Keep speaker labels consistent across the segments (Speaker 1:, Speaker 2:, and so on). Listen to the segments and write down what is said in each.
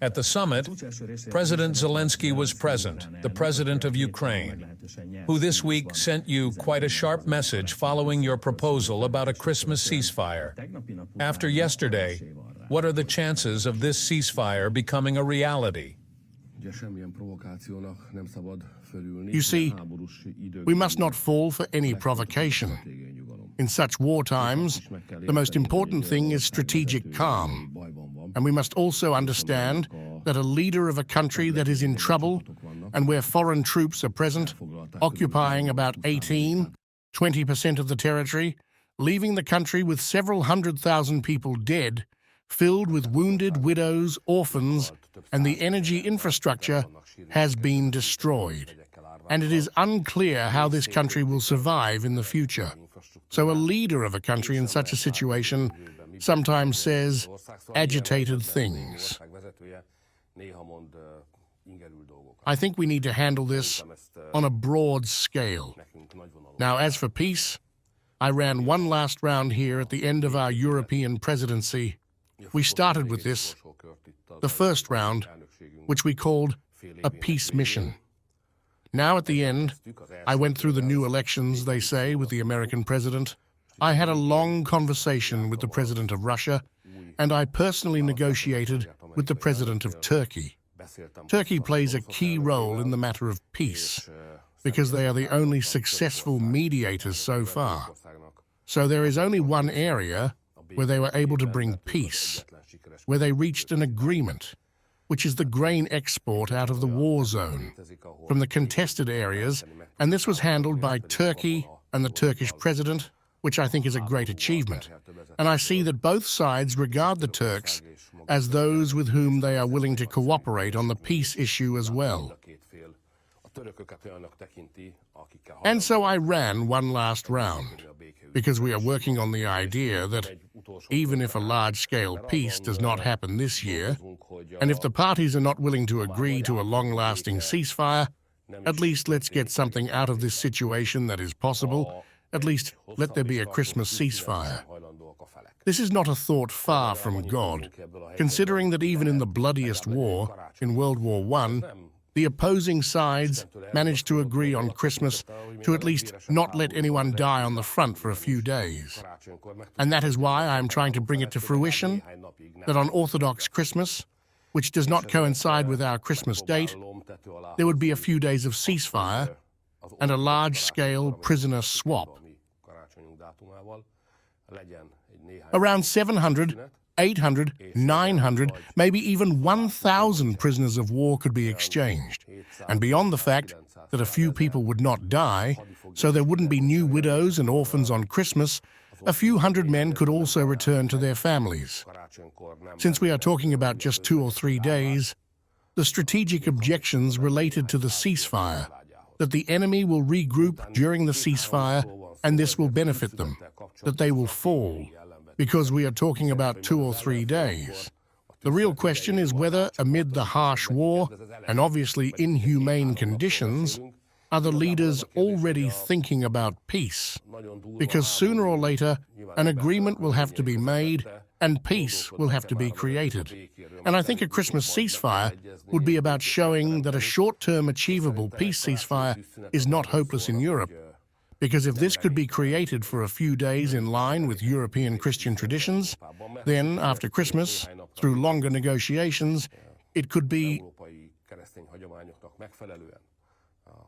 Speaker 1: At the summit, President Zelensky was present, the president of Ukraine, who this week sent you quite a sharp message following your proposal about a Christmas ceasefire. After yesterday, what are the chances of this ceasefire becoming a reality?
Speaker 2: You see, we must not fall for any provocation. In such war times, the most important thing is strategic calm. And we must also understand that a leader of a country that is in trouble and where foreign troops are present, occupying about 20% of the territory, leaving the country with several 100,000 people dead, filled with wounded widows, orphans, and the energy infrastructure has been destroyed. And it is unclear how this country will survive in the future. So a leader of a country in such a situation sometimes says agitated things. I think we need to handle this on a broad scale. Now, as for peace, I ran one last round here at the end of our European presidency. We started with this, the first round, which we called a peace mission. Now at the end, I went through the new elections, they say, with the American president. I had a long conversation with the president of Russia, and I personally negotiated with the president of Turkey. Turkey plays a key role in the matter of peace, because they are the only successful mediators so far. So there is only one area where they were able to bring peace, where they reached an agreement, which is the grain export out of the war zone, from the contested areas, and this was handled by Turkey and the Turkish president, which I think is a great achievement. And I see that both sides regard the Turks as those with whom they are willing to cooperate on the peace issue as well. And so I ran one last round, because we are working on the idea that even if a large-scale peace does not happen this year, and if the parties are not willing to agree to a long-lasting ceasefire, at least let's get something out of this situation that is possible. At least let there be a Christmas ceasefire. This is not a thought far from God, considering that even in the bloodiest war, in World War I, the opposing sides managed to agree on Christmas to at least not let anyone die on the front for a few days. And that is why I am trying to bring it to fruition that on Orthodox Christmas, which does not coincide with our Christmas date, there would be a few days of ceasefire and a large-scale prisoner swap. Around 700, 800, 900, maybe even 1,000 prisoners of war could be exchanged. And beyond the fact that a few people would not die, so there wouldn't be new widows and orphans on Christmas, a few hundred men could also return to their families. Since we are talking about just 2 or 3 days, the strategic objections related to the ceasefire, that the enemy will regroup during the ceasefire and this will benefit them, that they will fall, because we are talking about 2 or 3 days. The real question is whether, amid the harsh war and obviously inhumane conditions, are the leaders already thinking about peace? Because sooner or later, an agreement will have to be made and peace will have to be created. And I think a Christmas ceasefire would be about showing that a short-term achievable peace ceasefire is not hopeless in Europe. Because if this could be created for a few days in line with European Christian traditions, then after Christmas, through longer negotiations, it could be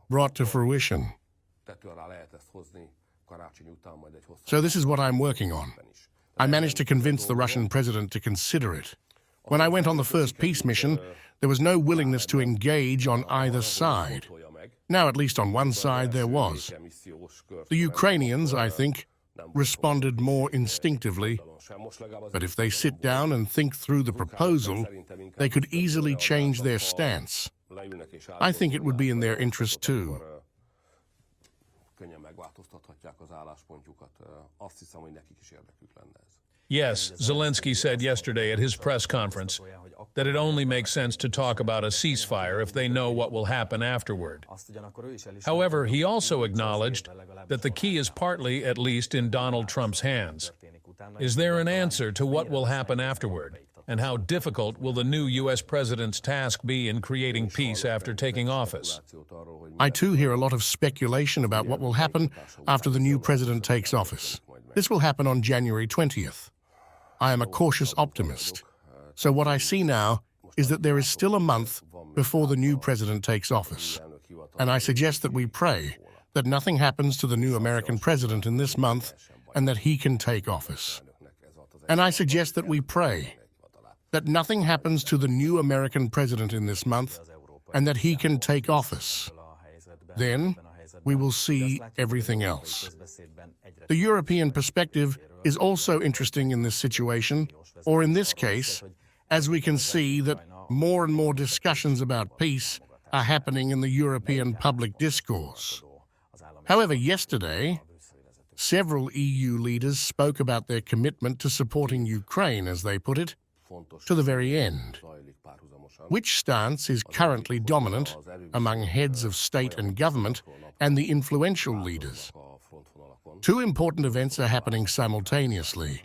Speaker 2: brought to fruition. So this is what I'm working on. I managed to convince the Russian president to consider it. When I went on the first peace mission, there was no willingness to engage on either side. Now, at least on one side, there was. The Ukrainians, I think, responded more instinctively, but if they sit down and think through the proposal, they could easily change their stance. I think it would be in their interest too.
Speaker 1: Yes, Zelensky said yesterday at his press conference that it only makes sense to talk about a ceasefire if they know what will happen afterward. However, he also acknowledged that the key is partly, at least, in Donald Trump's hands. Is there an answer to what will happen afterward? And how difficult will the new U.S. president's task be in creating peace after taking office?
Speaker 2: I too hear a lot of speculation about what will happen after the new president takes office. This will happen on January 20th. I am a cautious optimist. So what I see now is that there is still a month before the new president takes office. And I suggest that we pray that nothing happens to the new American president in this month and that he can take office. And I suggest that we pray that nothing happens to the new American president in this month and that he can take office. Then we will see everything else. The European perspective is also interesting in this situation, or in this case, as we can see that more and more discussions about peace are happening in the European public discourse. However, yesterday, several EU leaders spoke about their commitment to supporting Ukraine, as they put it, to the very end. Which stance is currently dominant among heads of state and government and the influential leaders? Two important events are happening simultaneously.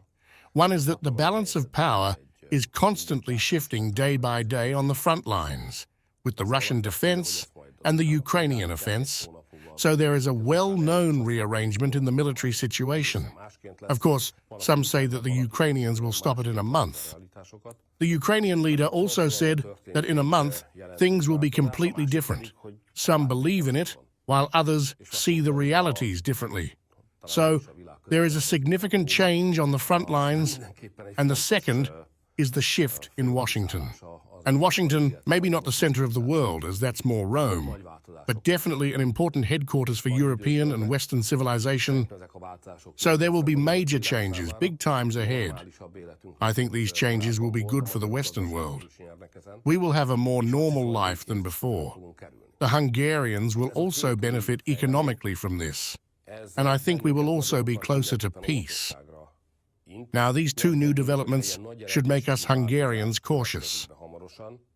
Speaker 2: One is that the balance of power is constantly shifting day by day on the front lines, with the Russian defense and the Ukrainian offense, so there is a well-known rearrangement in the military situation. Of course, some say that the Ukrainians will stop it in a month. The Ukrainian leader also said that in a month, things will be completely different. Some believe in it, while others see the realities differently. So, there is a significant change on the front lines, and the second is the shift in Washington. And Washington, maybe not the center of the world, as that's more Rome, but definitely an important headquarters for European and Western civilization. So there will be major changes, big times ahead. I think these changes will be good for the Western world. We will have a more normal life than before. The Hungarians will also benefit economically from this. And I think we will also be closer to peace. Now, these two new developments should make us Hungarians cautious.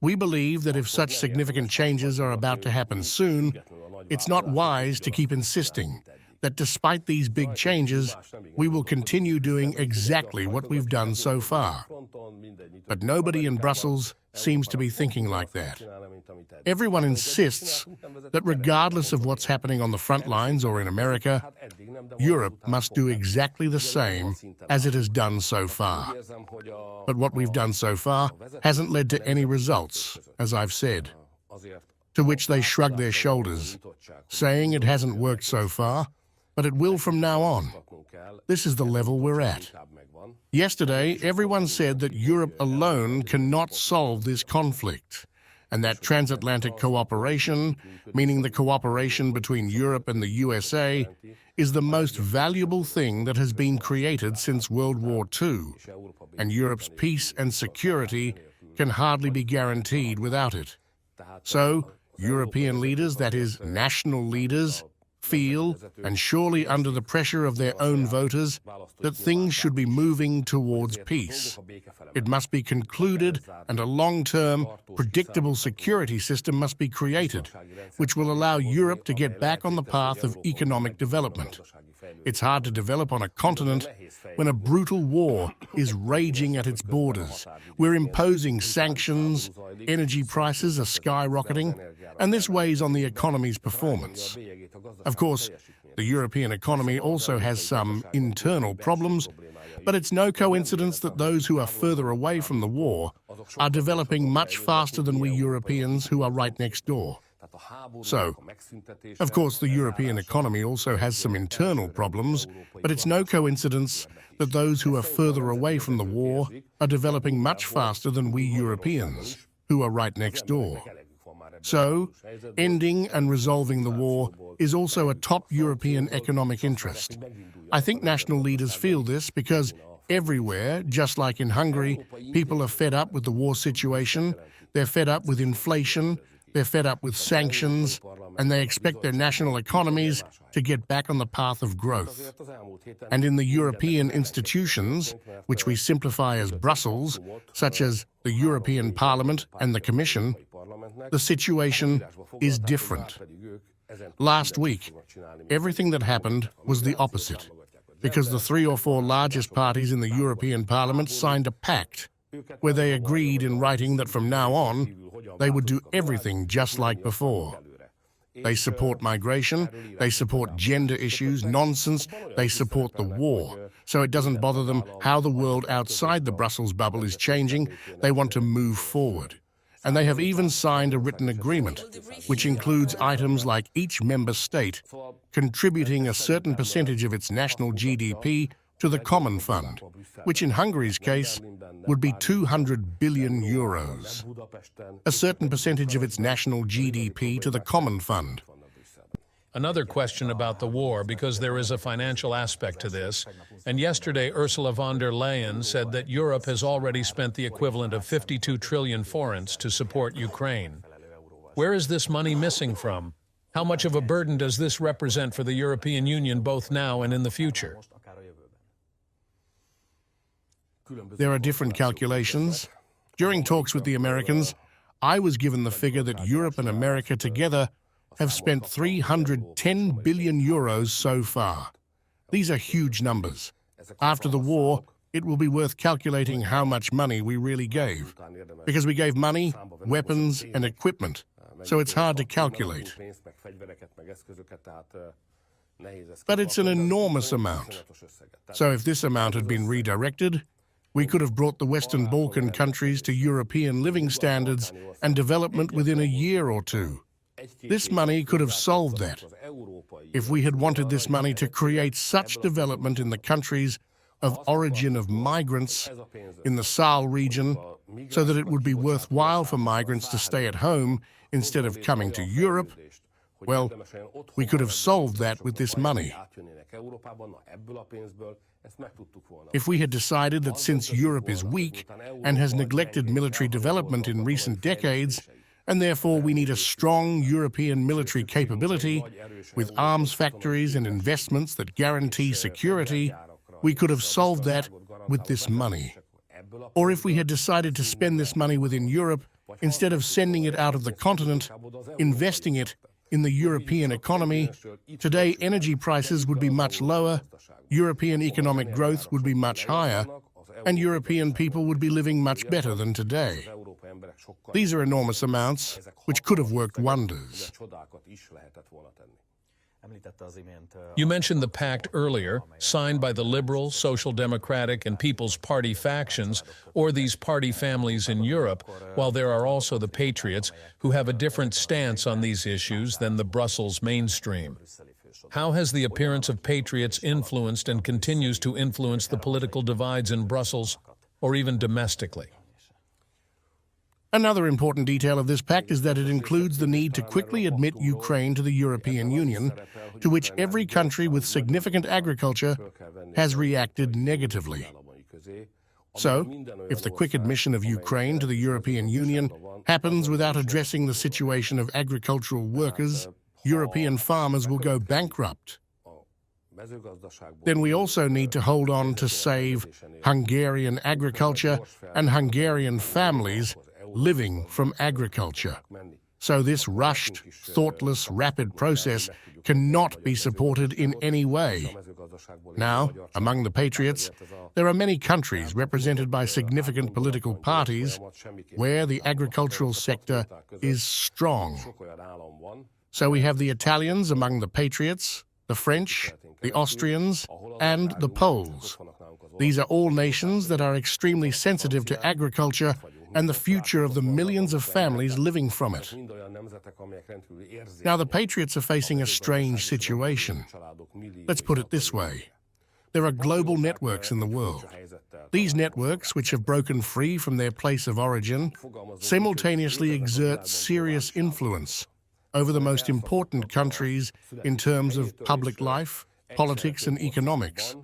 Speaker 2: We believe that if such significant changes are about to happen soon, it's not wise to keep insisting that despite these big changes, we will continue doing exactly what we've done so far. But nobody in Brussels seems to be thinking like that. Everyone insists that regardless of what's happening on the front lines or in America, Europe must do exactly the same as it has done so far. But what we've done so far hasn't led to any results, as I've said. To which they shrug their shoulders, saying it hasn't worked so far, but it will from now on. This is the level we're at. Yesterday, everyone said that Europe alone cannot solve this conflict, and that transatlantic cooperation, meaning the cooperation between Europe and the USA, is the most valuable thing that has been created since World War II, and Europe's peace and security can hardly be guaranteed without it. So, European leaders, that is, national leaders, feel, and surely under the pressure of their own voters, that things should be moving towards peace. It must be concluded, and a long-term, predictable security system must be created, which will allow Europe to get back on the path of economic development. It's hard to develop on a continent when a brutal war is raging at its borders. We're imposing sanctions, energy prices are skyrocketing, and this weighs on the economy's performance. Of course, the European economy also has some internal problems, but it's no coincidence that those who are further away from the war are developing much faster than we Europeans who are right next door. So, of course, the European economy also has some internal problems, but it's no coincidence that those who are further away from the war are developing much faster than we Europeans, who are right next door. So, ending and resolving the war is also a top European economic interest. I think national leaders feel this because everywhere, just like in Hungary, people are fed up with the war situation, they're fed up with inflation, they're fed up with sanctions, and they expect their national economies to get back on the path of growth. And in the European institutions, which we simplify as Brussels, such as the European Parliament and the Commission, the situation is different. Last week, everything that happened was the opposite, because the 3 or 4 largest parties in the European Parliament signed a pact where they agreed in writing that from now on, they would do everything just like before. They support migration, they support gender issues, nonsense, they support the war. So it doesn't bother them how the world outside the Brussels bubble is changing, they want to move forward. And they have even signed a written agreement, which includes items like each member state contributing a certain percentage of its national GDP to the common fund, which in Hungary's case would be 200 billion euros. A certain percentage of its national GDP to the common fund.
Speaker 1: Another question about the war, because there is a financial aspect to this. And yesterday, Ursula von der Leyen said that Europe has already spent the equivalent of 52 trillion forints to support Ukraine. Where is this money missing from? How much of a burden does this represent for the European Union both now and in the future?
Speaker 2: There are different calculations. During talks with the Americans, I was given the figure that Europe and America together have spent 310 billion euros so far. These are huge numbers. After the war, it will be worth calculating how much money we really gave, because we gave money, weapons, and equipment, so it's hard to calculate. But it's an enormous amount. So if this amount had been redirected, we could have brought the Western Balkan countries to European living standards and development within a year or two. This money could have solved that. If we had wanted this money to create such development in the countries of origin of migrants in the Saal region, so that it would be worthwhile for migrants to stay at home instead of coming to Europe, well, we could have solved that with this money. If we had decided that since Europe is weak and has neglected military development in recent decades, and therefore we need a strong European military capability with arms factories and investments that guarantee security, we could have solved that with this money. Or if we had decided to spend this money within Europe, instead of sending it out of the continent, investing it in the European economy, today energy prices would be much lower, European economic growth would be much higher, and European people would be living much better than today. These are enormous amounts which could have worked wonders.
Speaker 1: You mentioned the pact earlier, signed by the Liberal, Social Democratic, and People's Party factions, or these party families in Europe, while there are also the patriots, who have a different stance on these issues than the Brussels mainstream. How has the appearance of patriots influenced and continues to influence the political divides in Brussels, or even domestically?
Speaker 2: Another important detail of this pact is that it includes the need to quickly admit Ukraine to the European Union, to which every country with significant agriculture has reacted negatively. So, if the quick admission of Ukraine to the European Union happens without addressing the situation of agricultural workers, European farmers will go bankrupt. Then we also need to hold on to save Hungarian agriculture and Hungarian families living from agriculture. So this rushed, thoughtless, rapid process cannot be supported in any way. Now, among the patriots, there are many countries represented by significant political parties where the agricultural sector is strong. So we have the Italians among the patriots, the French, the Austrians, and the Poles. These are all nations that are extremely sensitive to agriculture and the future of the millions of families living from it. Now, the patriots are facing a strange situation. Let's put it this way. There are global networks in the world. These networks, which have broken free from their place of origin, simultaneously exert serious influence over the most important countries in terms of public life, politics, and economics.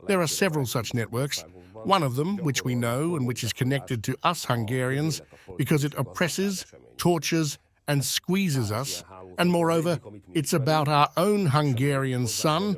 Speaker 2: There are several such networks. One of them, which we know and which is connected to us Hungarians because it oppresses, tortures, and squeezes us, and moreover, it's about our own Hungarian son,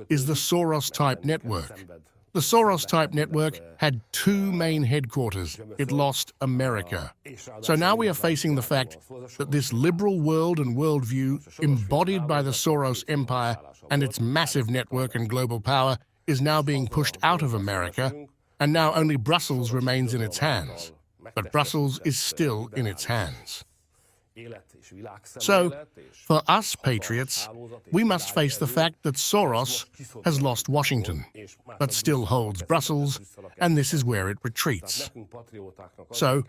Speaker 2: is the Soros-type network. The Soros-type network had two main headquarters. It lost America. So now we are facing the fact that this liberal world and worldview embodied by the Soros empire and its massive network and global power is now being pushed out of America, and now only Brussels remains in its hands. But Brussels is still in its hands. So, for us patriots, we must face the fact that Soros has lost Washington, but still holds Brussels, and this is where it retreats. So,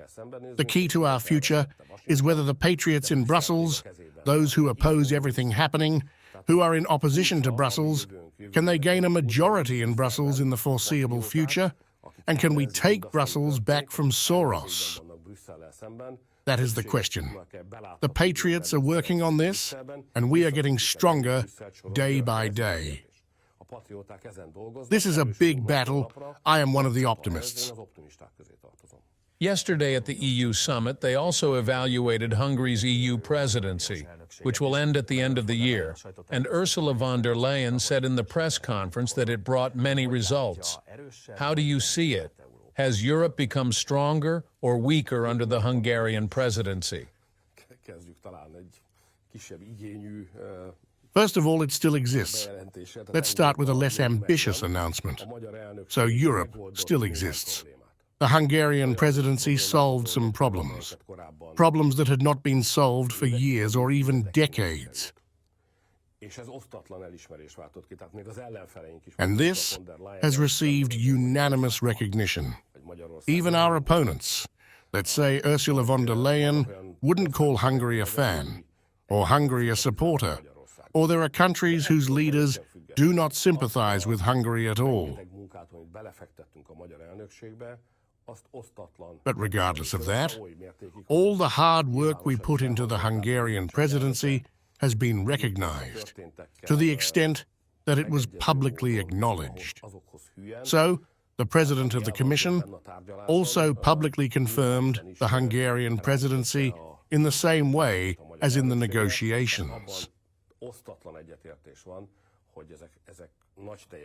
Speaker 2: the key to our future is whether the patriots in Brussels, those who oppose everything happening, who are in opposition to Brussels, can they gain a majority in Brussels in the foreseeable future? And can we take Brussels back from Soros? That is the question. The patriots are working on this, and we are getting stronger day by day. This is a big battle. I am one of the optimists.
Speaker 1: Yesterday at the EU summit, they also evaluated Hungary's EU presidency, which will end at the end of the year. And Ursula von der Leyen said in the press conference that it brought many results. How do you see it? Has Europe become stronger or weaker under the Hungarian presidency?
Speaker 2: First of all, it still exists. Let's start with a less ambitious announcement. So Europe still exists. The Hungarian presidency solved some problems that had not been solved for years or even decades. And this has received unanimous recognition. Even our opponents, let's say Ursula von der Leyen, wouldn't call Hungary a fan, or Hungary a supporter, or there are countries whose leaders do not sympathize with Hungary at all. But regardless of that, all the hard work we put into the Hungarian presidency has been recognized, to the extent that it was publicly acknowledged. So, the President of the Commission also publicly confirmed the Hungarian presidency in the same way as in the negotiations.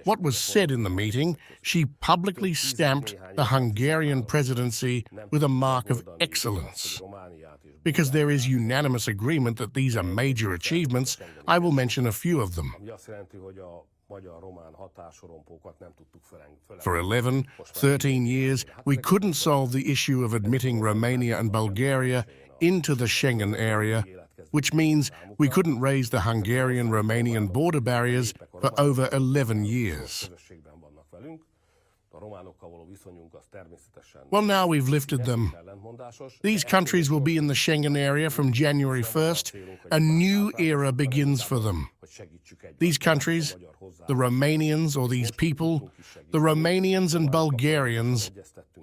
Speaker 2: What was said in the meeting, she publicly stamped the Hungarian presidency with a mark of excellence. Because there is unanimous agreement that these are major achievements, I will mention a few of them. For 11, 13 years, we couldn't solve the issue of admitting Romania and Bulgaria into the Schengen area, which means we couldn't raise the Hungarian-Romanian border barriers for over 11 years. Well, now we've lifted them. These countries will be in the Schengen area from January 1st. A new era begins for them. These countries, the Romanians or these people, the Romanians and Bulgarians,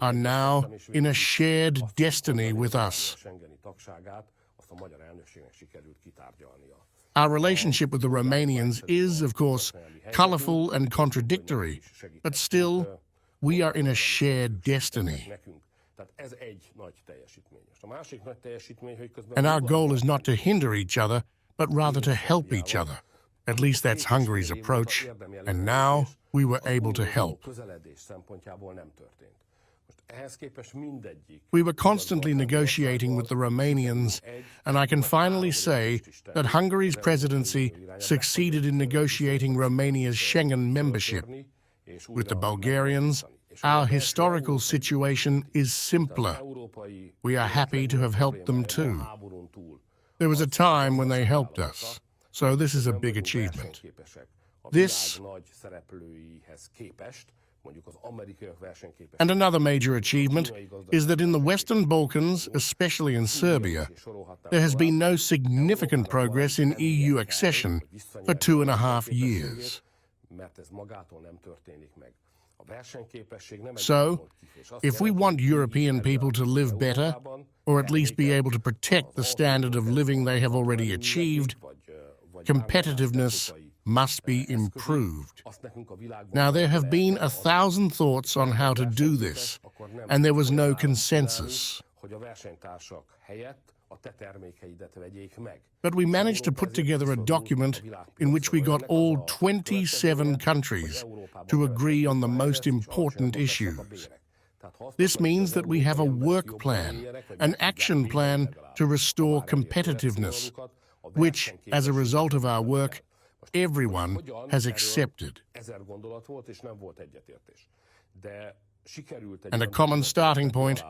Speaker 2: are now in a shared destiny with us. Our relationship with the Romanians is, of course, colorful and contradictory, but still, we are in a shared destiny. And our goal is not to hinder each other, but rather to help each other. At least that's Hungary's approach, and now we were able to help. We were constantly negotiating with the Romanians, and I can finally say that Hungary's presidency succeeded in negotiating Romania's Schengen membership. With the Bulgarians, our historical situation is simpler. We are happy to have helped them too. There was a time when they helped us, so this is a big achievement. This and another major achievement is that in the Western Balkans, especially in Serbia, there has been no significant progress in EU accession for 2.5 years. So, if we want European people to live better, or at least be able to protect the standard of living they have already achieved, competitiveness must be improved. Now, there have been 1,000 thoughts on how to do this, and there was no consensus. But we managed to put together a document in which we got all 27 countries to agree on the most important issues. This means that we have a work plan, an action plan to restore competitiveness, which, as a result of our work, everyone has accepted. and a common starting point,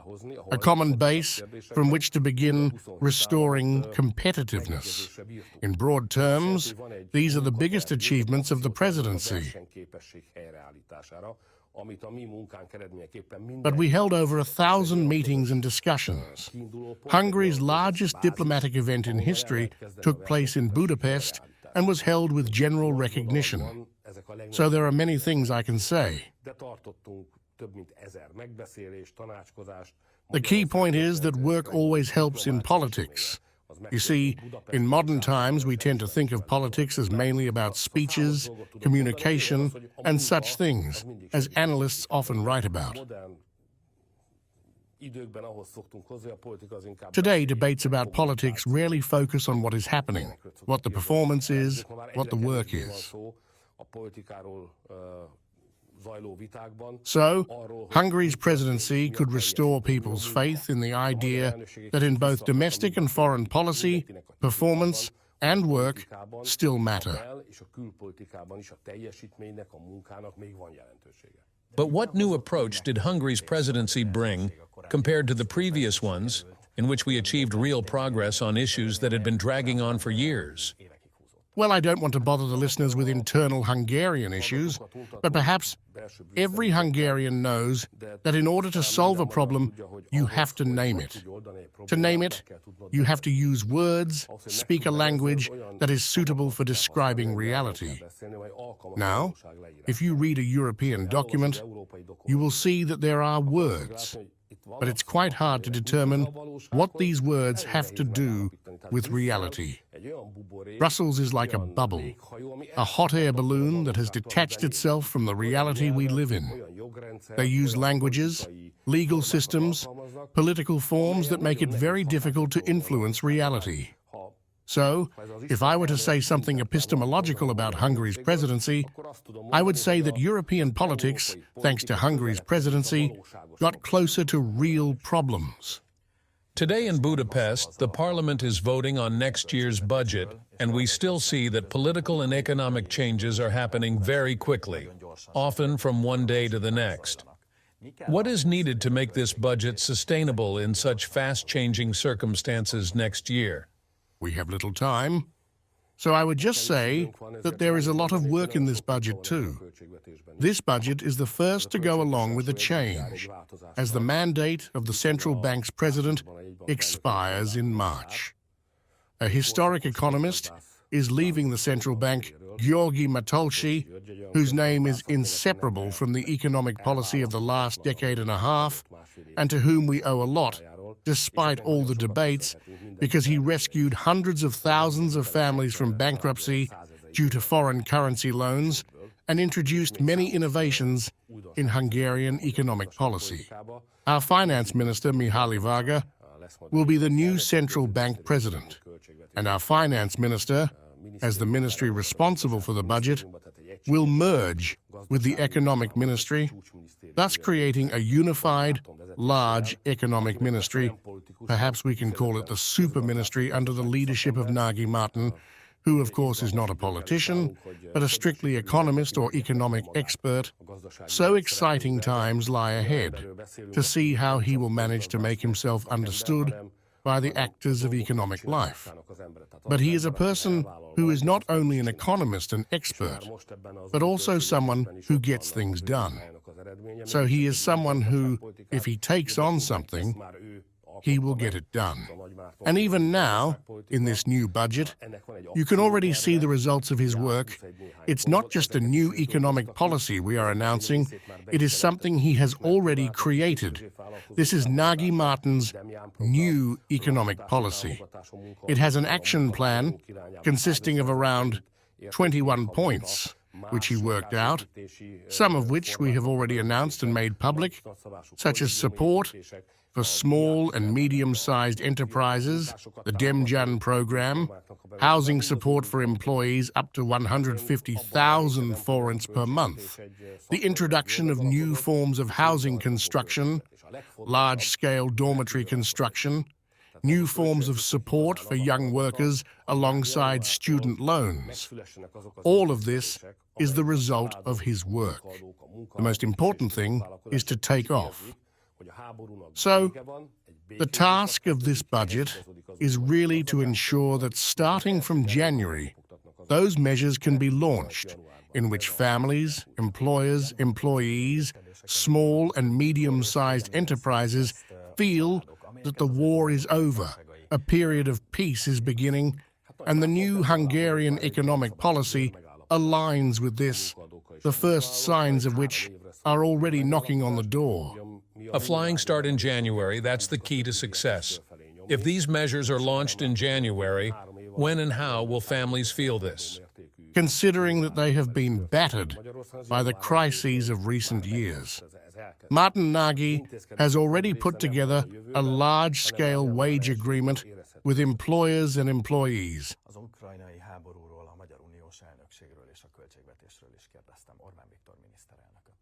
Speaker 2: a common base from which to begin restoring competitiveness. In broad terms, these are the biggest achievements of the presidency. But we held over 1,000 meetings and discussions. Hungary's largest diplomatic event in history took place in Budapest and was held with general recognition. So there are many things I can say. The key point is that work always helps in politics. You see, in modern times, we tend to think of politics as mainly about speeches, communication, and such things, as analysts often write about. Today, debates about politics rarely focus on what is happening, what the performance is, what the work is. So, Hungary's presidency could restore people's faith in the idea that in both domestic and foreign policy, performance and work still matter.
Speaker 1: But what new approach did Hungary's presidency bring compared to the previous ones, in which we achieved real progress on issues that had been dragging on for years?
Speaker 2: Well, I don't want to bother the listeners with internal Hungarian issues, but perhaps every Hungarian knows that in order to solve a problem, you have to name it. To name it, you have to use words, speak a language that is suitable for describing reality. Now, if you read a European document, you will see that there are words, but it's quite hard to determine what these words have to do with reality. Brussels is like a bubble, a hot air balloon that has detached itself from the reality we live in. They use languages, legal systems, political forms that make it very difficult to influence reality. So, if I were to say something epistemological about Hungary's presidency, I would say that European politics, thanks to Hungary's presidency, got closer to real problems.
Speaker 1: Today in Budapest, the parliament is voting on next year's budget, and we still see that political and economic changes are happening very quickly, often from one day to the next. What is needed to make this budget sustainable in such fast-changing circumstances next year?
Speaker 2: We have little time, so I would just say that there is a lot of work in this budget too. This budget is the first to go along with a change, as the mandate of the central bank's president expires in March. A historic economist is leaving the central bank, György Matolcsy, whose name is inseparable from the economic policy of the last decade and a half, and to whom we owe a lot, despite all the debates, because he rescued hundreds of thousands of families from bankruptcy due to foreign currency loans and introduced many innovations in Hungarian economic policy. Our finance minister, Mihály Varga, will be the new central bank president, and our finance minister, as the ministry responsible for the budget, will merge with the economic ministry, thus creating a unified, large economic ministry. Perhaps we can call it the super ministry under the leadership of Nagy Márton, who of course is not a politician, but a strictly economist or economic expert. So exciting times lie ahead to see how he will manage to make himself understood by the actors of economic life. But he is a person who is not only an economist and expert, but also someone who gets things done. So he is someone who, if he takes on something, he will get it done. And even now, in this new budget, you can already see the results of his work. It's not just a new economic policy we are announcing, it is something he has already created. This is Nagy Márton's new economic policy. It has an action plan consisting of around 21 points, which he worked out, some of which we have already announced and made public, such as support for small and medium-sized enterprises, the Demjan program, housing support for employees up to 150,000 forints per month, the introduction of new forms of housing construction, large-scale dormitory construction, new forms of support for young workers alongside student loans. All of this is the result of his work. The most important thing is to take off. So, the task of this budget is really to ensure that starting from January, those measures can be launched in which families, employers, employees, small and medium-sized enterprises feel that the war is over, a period of peace is beginning, and the new Hungarian economic policy aligns with this, the first signs of which are already knocking on the door.
Speaker 1: A flying start in January, that's the key to success. If these measures are launched in January, when and how will families feel this?
Speaker 2: Considering that they have been battered by the crises of recent years. Martin Nagy has already put together a large-scale wage agreement with employers and employees.
Speaker 3: Az ukrajnai háborúról, a Magyar Uniós elnökségről és a költségvetésről is kérdeztem Orbán Viktor miniszterelnököt.